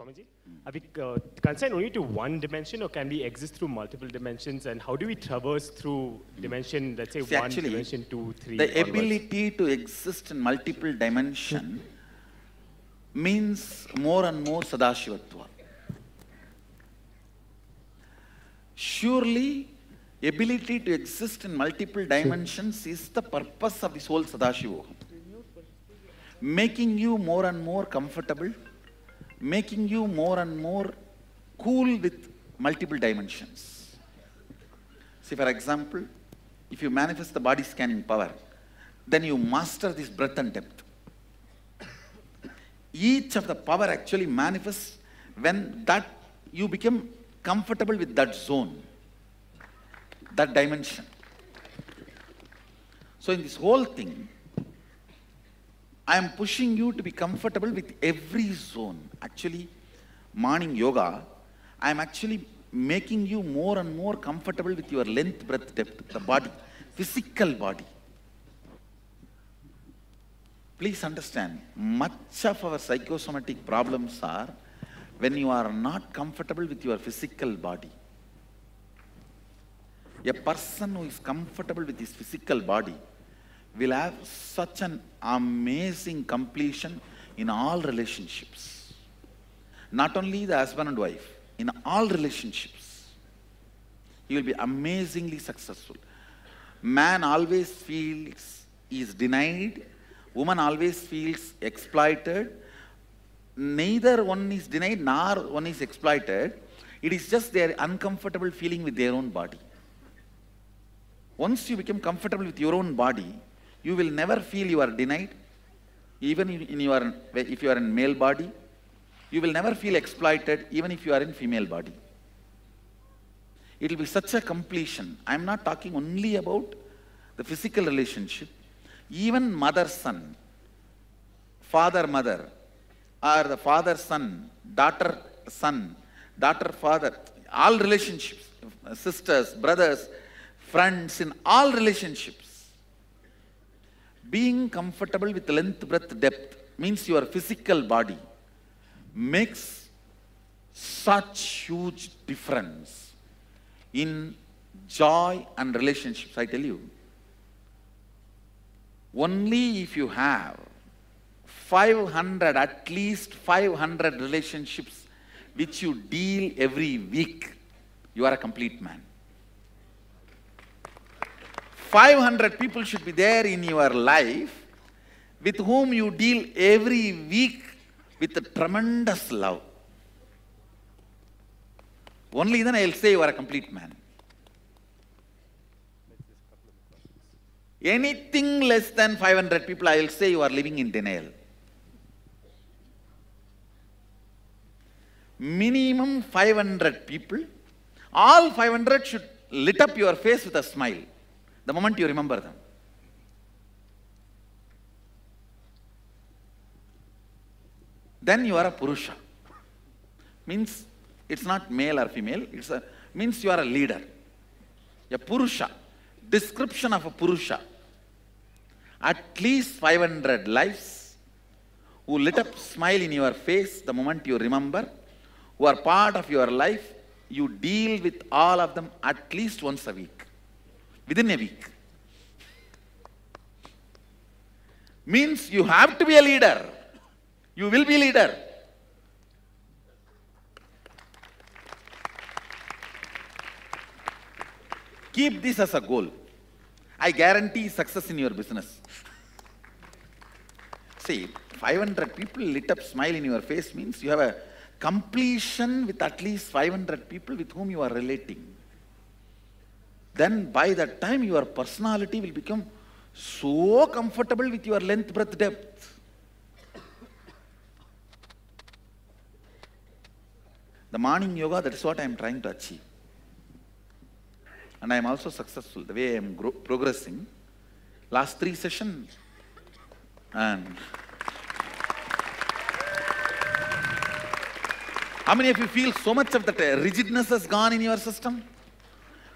Swamiji. Are we consigned only to one dimension, or can we exist through multiple dimensions? And how do we traverse through dimension, let's say, one, actually, dimension 2, 3? The ability to exist in multiple dimension means more and more Sadashivatva. Surely, ability to exist in multiple dimensions is the purpose of this whole Sadashivoham. Making you more and more comfortable, making you more and more cool with multiple dimensions. See, for example, if you manifest the body scanning power, then you master this breadth and depth. Each of the power actually manifests when that you become comfortable with that zone, that dimension. So in this whole thing, I am pushing you to be comfortable with every zone. Actually, morning yoga, I am actually making you more and more comfortable with your length, breadth, depth, the body, physical body. Please understand, much of our psychosomatic problems are when you are not comfortable with your physical body. A person who is comfortable with his physical body will have such an amazing completion in all relationships. Not only the husband and wife, in all relationships. He will be amazingly successful. Man always feels he is denied, woman always feels exploited. Neither one is denied nor one is exploited. It is just their uncomfortable feeling with their own body. Once you become comfortable with your own body, you will never feel you are denied. Even if you are in male body, you will never feel exploited even if you are in female body. It will be such a completion. I am not talking only about the physical relationship. Even mother-son, father-mother, or the father-son, daughter-son, daughter-father, all relationships, sisters, brothers, friends, in all relationships. Being comfortable with length, breadth, depth means your physical body makes such huge difference in joy and relationships, I tell you. Only if you have 500, at least 500 relationships which you deal every week, you are a complete man. 500 people should be there in your life with whom you deal every week with a tremendous love. Only then I will say you are a complete man. Anything less than 500 people, I will say you are living in denial. Minimum 500 people, all 500 should lit up your face with a smile the moment you remember them. Then you are a Purusha. Means it's not male or female, means you are a leader. A Purusha. Description of a Purusha. At least 500 lives who lit up smile in your face the moment you remember, who are part of your life, you deal with all of them at least once a week. Within a week. Means you have to be a leader. You will be a leader. Keep this as a goal. I guarantee success in your business. See, 500 people lit up smile in your face means you have a completion with at least 500 people with whom you are relating. Then by that time your personality will become so comfortable with your length, breadth, depth. The morning yoga, that is what I am trying to achieve. And I am also successful the way I am progressing. Last 3 sessions, and how many of you feel so much of that rigidness has gone in your system?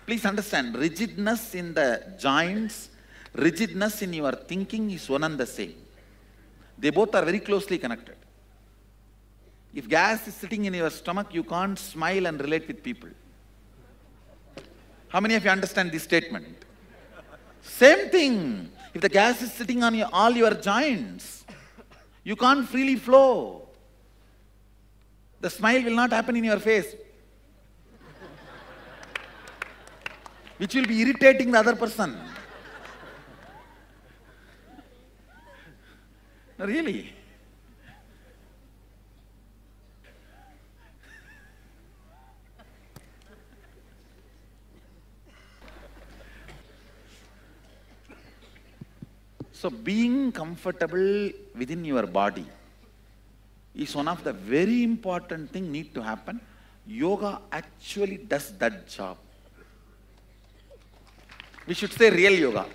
Please understand, rigidness in the joints, rigidness in your thinking is one and the same. They both are very closely connected. If gas is sitting in your stomach, you can't smile and relate with people. How many of you understand this statement? Same thing. If the gas is sitting on all your joints, you can't freely flow. The smile will not happen in your face, which will be irritating the other person. No, really. So being comfortable within your body is one of the very important things need to happen. Yoga actually does that job. We should say real yoga.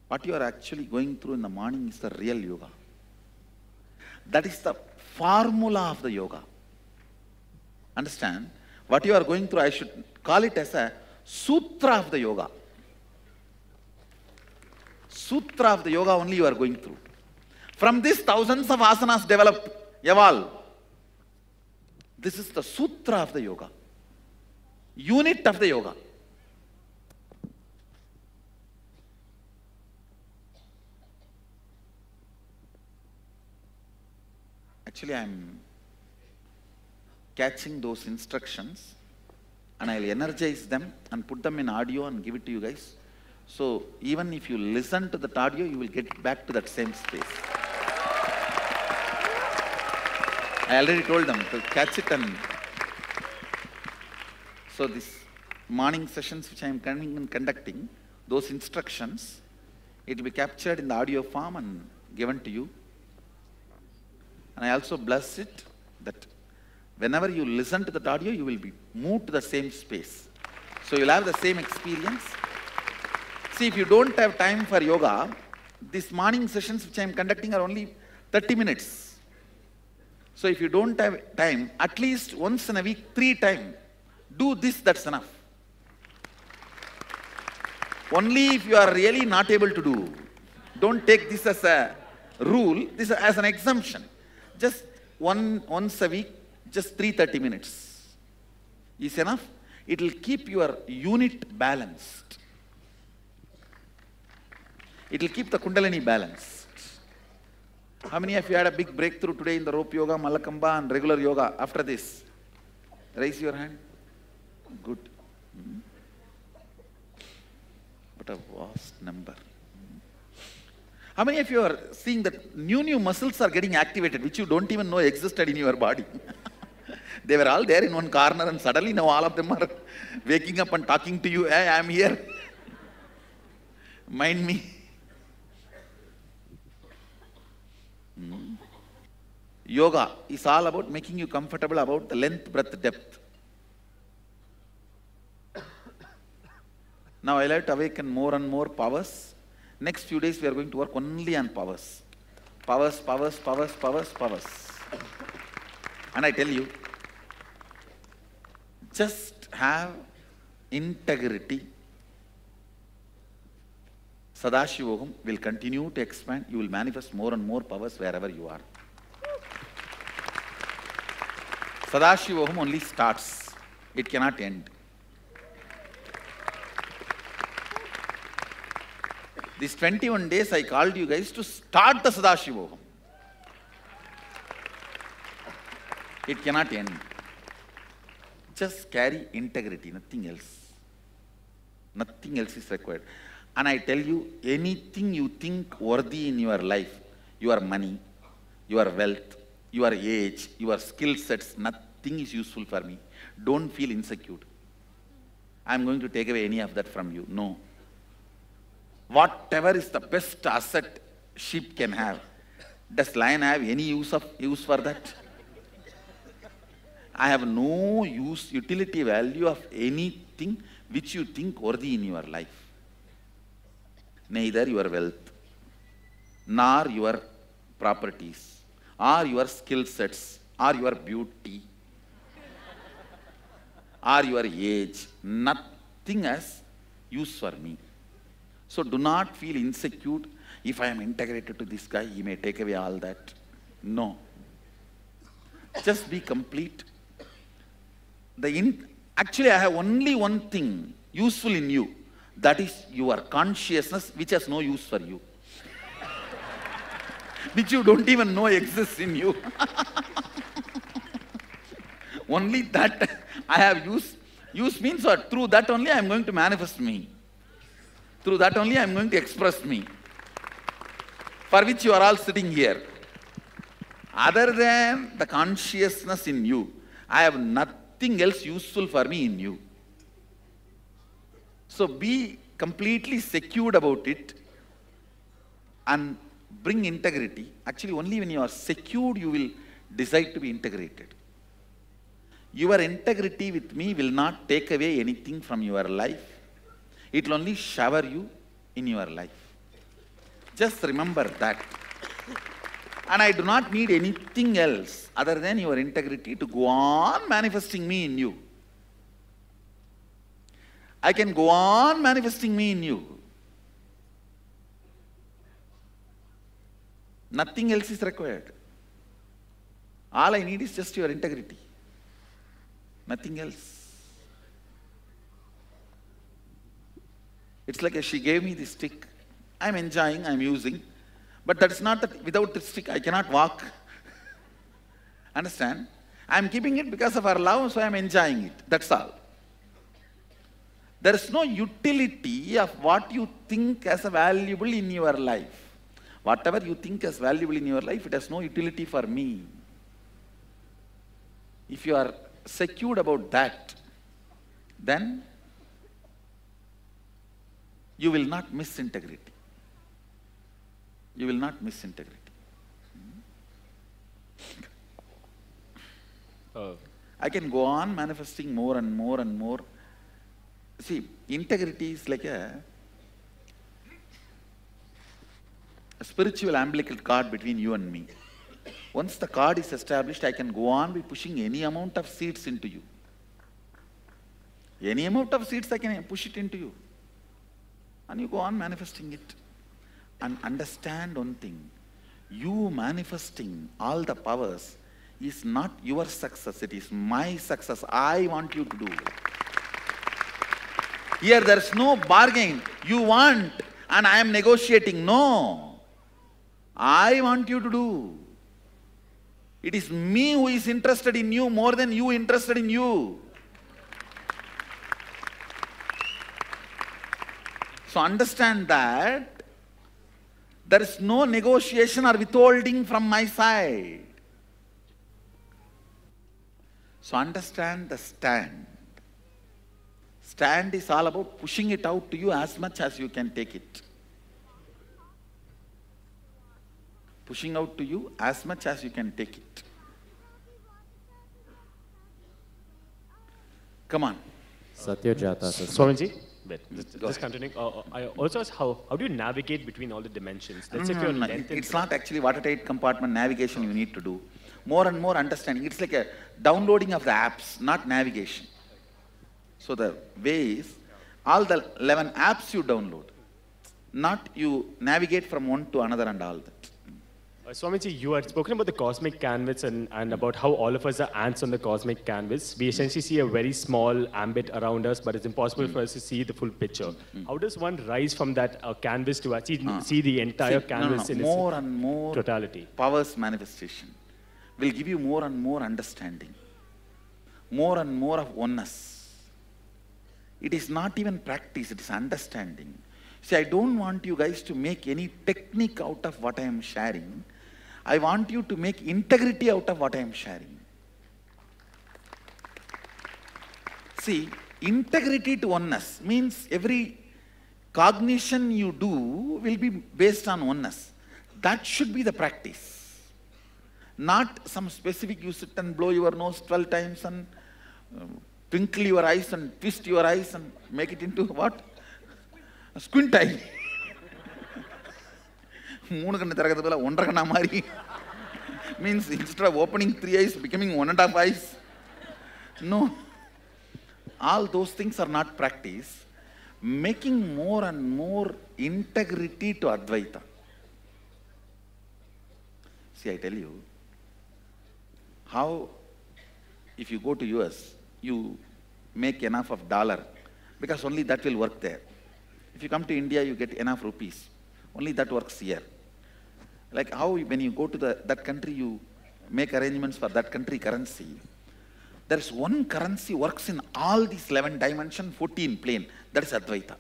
What you are actually going through in the morning is the real yoga. That is the formula of the yoga. Understand? What you are going through, I should call it as a sutra of the yoga. Sutra of the yoga only you are going through. From this, thousands of asanas evolve. This is the sutra of the yoga. Unit of the yoga. Actually, I am catching those instructions and I'll energize them and put them in audio and give it to you guys. So even if you listen to that audio, you will get back to that same space. I already told them to catch it. And so these morning sessions which I am conducting, those instructions, it will be captured in the audio form and given to you. And I also bless it that whenever you listen to that audio, you will be moved to the same space. So you'll have the same experience. See, if you don't have time for yoga, these morning sessions which I am conducting are only 30 minutes. So if you don't have time, at least once in a week, 3 times, do this, that's enough. Only if you are really not able to do. Don't take this as a rule, this as an exemption. Just once a week, just 30 minutes is enough. It will keep your unit balanced. It will keep the Kundalini balanced. How many of you had a big breakthrough today in the rope yoga, Malakamba and regular yoga after this? Raise your hand. Good. What a vast number. How many of you are seeing that new muscles are getting activated, which you don't even know existed in your body? They were all there in one corner and suddenly now all of them are waking up and talking to you. Hey, I am here. Mind me. Yoga is all about making you comfortable about the length, breadth, depth. Now I like to awaken more and more powers. Next few days we are going to work only on powers. Powers, powers, powers, powers, powers. And I tell you, just have integrity. Sadashivogam will continue to expand. You will manifest more and more powers wherever you are. Sadashivogam only starts. It cannot end. These 21 days I called you guys to start the Sadashivogam. It cannot end. Just carry integrity, nothing else. Nothing else is required. And I tell you, anything you think worthy in your life, your money, your wealth, your age, your skill sets, nothing is useful for me. Don't feel insecure. I'm going to take away any of that from you. No. Whatever is the best asset sheep can have, does lion have any use for that? I have no utility value of anything which you think worthy in your life. Neither your wealth, nor your properties, or your skill sets, or your beauty, or your age. Nothing has use for me. So do not feel insecure. if I am integrated to this guy, he may take away all that. No. Just be complete. Actually, I have only one thing useful in you. That is your consciousness, which has no use for you. Which you don't even know exists in you. Only that I have use. Use means what? Through that only I am going to manifest me. Through that only I am going to express me. For which you are all sitting here. Other than the consciousness in you, I have nothing else useful for me in you. So be completely secured about it and bring integrity. Actually, only when you are secured, you will decide to be integrated. Your integrity with me will not take away anything from your life. It will only shower you in your life. Just remember that. And I do not need anything else other than your integrity to go on manifesting me in you. I can go on manifesting me in you. Nothing else is required. All I need is just your integrity. Nothing else. It's like she gave me this stick. I'm enjoying, I'm using. But that's not that without the stick I cannot walk. Understand? I'm keeping it because of our love, so I'm enjoying it. That's all. There is no utility of what you think as valuable in your life. Whatever you think as valuable in your life, it has no utility for me. If you are secured about that, then you will not miss integrity. You will not miss integrity. I can go on manifesting more and more and more. See, integrity is like a spiritual umbilical cord between you and me. Once the cord is established, I can go on by pushing any amount of seeds into you. Any amount of seeds I can push it into you. And you go on manifesting it. And understand one thing. You manifesting all the powers is not your success, it is my success. I want you to do. Here there is no bargain. You want and I am negotiating. No. I want you to do. It is me who is interested in you more than you interested in you. So understand that there is no negotiation or withholding from my side. So understand the stand. Stand is all about pushing it out to you as much as you can take it. Pushing out to you as much as you can take it. Come on. Satyajata. Swamiji, just continuing. I also asked how do you navigate between all the dimensions? Let's say if you're length and it's not actually watertight compartment navigation you need to do. More and more understanding. It's like a downloading of the apps, not navigation. So the way is, all the 11 apps you download, not you navigate from one to another and all that. Swamiji, you had spoken about the cosmic canvas and about how all of us are ants on the cosmic canvas. We essentially see a very small ambit around us, but it's impossible for us to see the full picture. How does one rise from that canvas to actually see the entire canvas in more its and more totality? Powers manifestation will give you more and more understanding, more and more of oneness. It is not even practice, it is understanding. See, I don't want you guys to make any technique out of what I am sharing. I want you to make integrity out of what I am sharing. See, integrity to oneness means every cognition you do will be based on oneness. That should be the practice. Not some specific, you sit and blow your nose 12 times and twinkle your eyes and twist your eyes and make it into what? A squint eye. Means instead of opening 3 eyes, becoming 1.5 eyes. No. All those things are not practice. Making more and more integrity to Advaita. See, I tell you, how if you go to US, you make enough of dollar, because only that will work there. If you come to India, you get enough rupees. Only that works here. Like how when you go to that country, you make arrangements for that country currency. There's one currency works in all these 11 dimension, 14 plane. That is Advaita.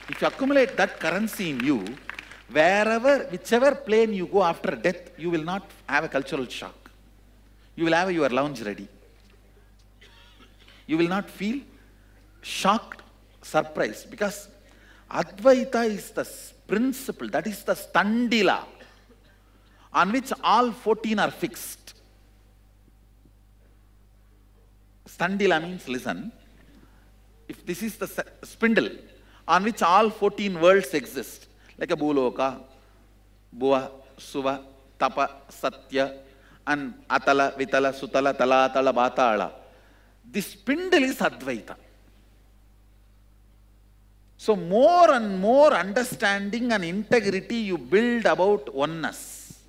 If you accumulate that currency in you, whichever plane you go after death, you will not have a cultural shock. You will have your lounge ready. You will not feel shocked, surprised, because Advaita is the principle, that is the standila on which all 14 are fixed. Standila means, listen, if this is the spindle on which all 14 worlds exist, like a Bhuloka, Bhuva, Suva, Tapa, Satya, and Atala, Vitala, Sutala, Talatala, Batala. The spindle is Advaita. So more and more understanding and integrity you build about oneness.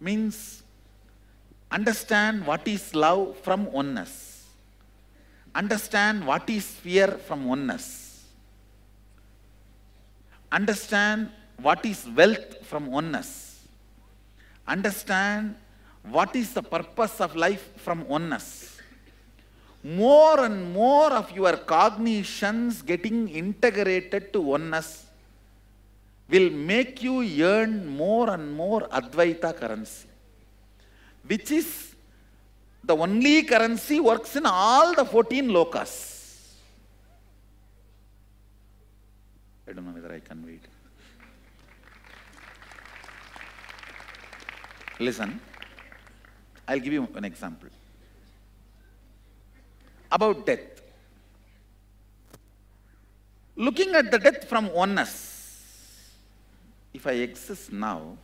Means understand what is love from oneness. Understand what is fear from oneness. Understand what is wealth from oneness. Understand what is the purpose of life from oneness. More and more of your cognitions getting integrated to oneness will make you earn more and more Advaita currency, which is the only currency works in all the 14 lokas. I don't know whether I conveyed. Listen, I'll give you an example. About death. Looking at the death from oneness, if I exist now,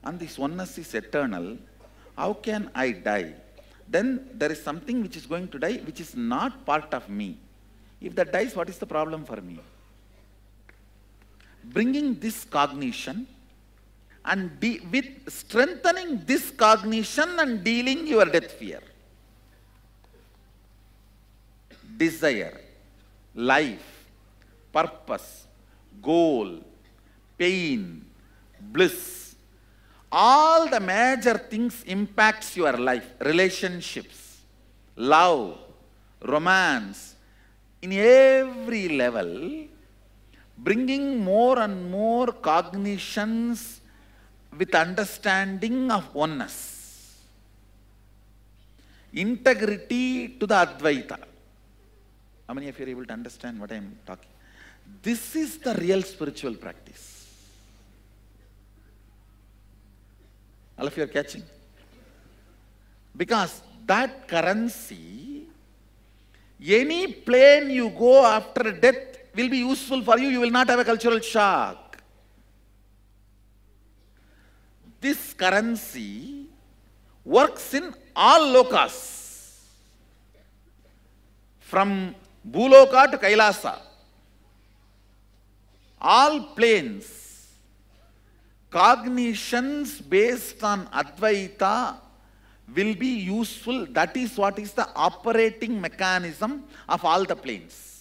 and this oneness is eternal, how can I die? Then there is something which is going to die, which is not part of me. If that dies, what is the problem for me? Bringing this cognition and with strengthening this cognition and dealing your death fear. Desire, life, purpose, goal, pain, bliss, all the major things impacts your life, relationships, love, romance, in every level, bringing more and more cognitions with understanding of oneness. Integrity to the Advaita. How many of you are able to understand what I am talking? This is the real spiritual practice. All of you are catching? Because that currency, any plane you go after death will be useful for you. You will not have a cultural shock. This currency works in all lokas. From Bhuloka to Kailasa. All planes, cognitions based on Advaita will be useful. That is what is the operating mechanism of all the planes.